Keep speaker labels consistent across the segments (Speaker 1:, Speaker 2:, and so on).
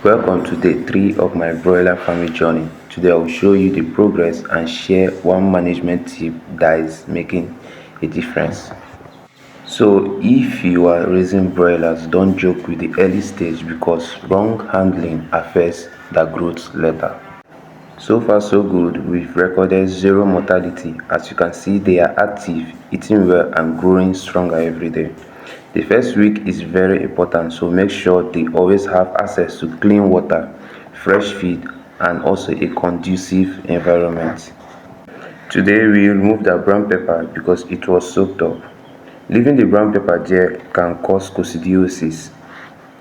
Speaker 1: Welcome to day 3 of my broiler farming journey. Today I will show you the progress and share one management tip that is making a difference. So if you are raising broilers, don't joke with the early stage because wrong handling affects the growth later. So far so good, we've recorded 0 mortality. As you can see, they are active, eating well and growing stronger every day. The first week is very important, so make sure they always have access to clean water, fresh feed and also a conducive environment. Today we remove the brown pepper because it was soaked up. Leaving the brown pepper there can cause coccidiosis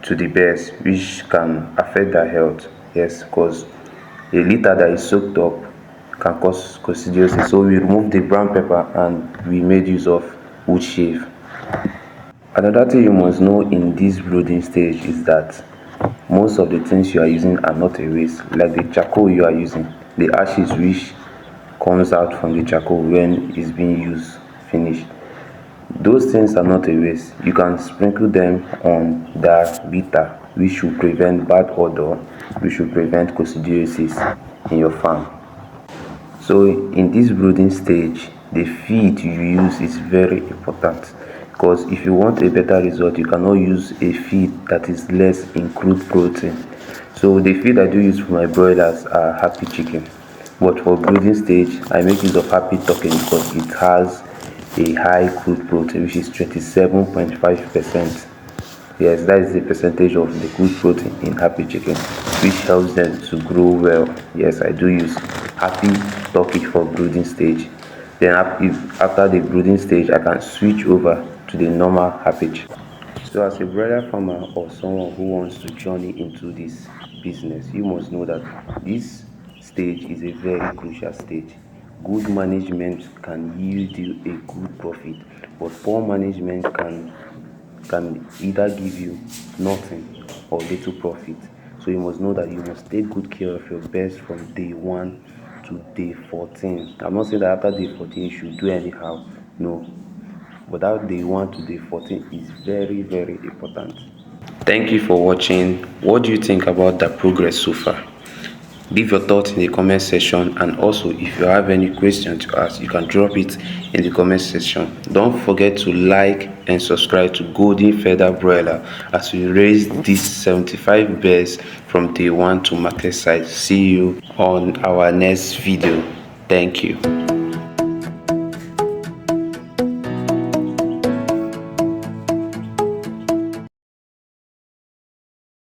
Speaker 1: to the birds, which can affect their health. Yes, because a litter that is soaked up can cause coccidiosis. So we remove the brown pepper and we made use of wood shave. Another thing you must know in this brooding stage is that most of the things you are using are not a waste. Like the charcoal you are using, the ashes which comes out from the charcoal when it's being used finished, those things are not a waste. You can sprinkle them on the bitter, which will prevent bad odor, which will prevent coccidiosis in your farm. So in this brooding stage, the feed you use is very important, because if you want a better result, you cannot use a feed that is less in crude protein. So the feed I do use for my broilers are happy chicken, but for brooding stage I make use of happy turkey because it has a high crude protein, which is 27.5%. Yes, that is the percentage of the good protein in happy chicken, which helps them to grow well. Yes, I do use happy turkey for brooding stage. Then after the brooding stage, I can switch over to the normal happy chicken. So as a broiler farmer or someone who wants to journey into this business, you must know that this stage is a very crucial stage. Good management can yield you a good profit, but poor management can either give you nothing or little profit. So you must know that you must take good care of your birds from day 1 to day 14. I'm not saying that after day 14 you should do anyhow, no, but that day 1 to day 14 is very important. Thank you for watching. What do you think about the progress so far? Leave your thoughts in the comment section, and also if you have any question to ask, you can drop it in the comment section. Don't forget to like and subscribe to Golden Feather Broiler as we raise these 75 birds from day 1 to market size. See you on our next video. Thank you.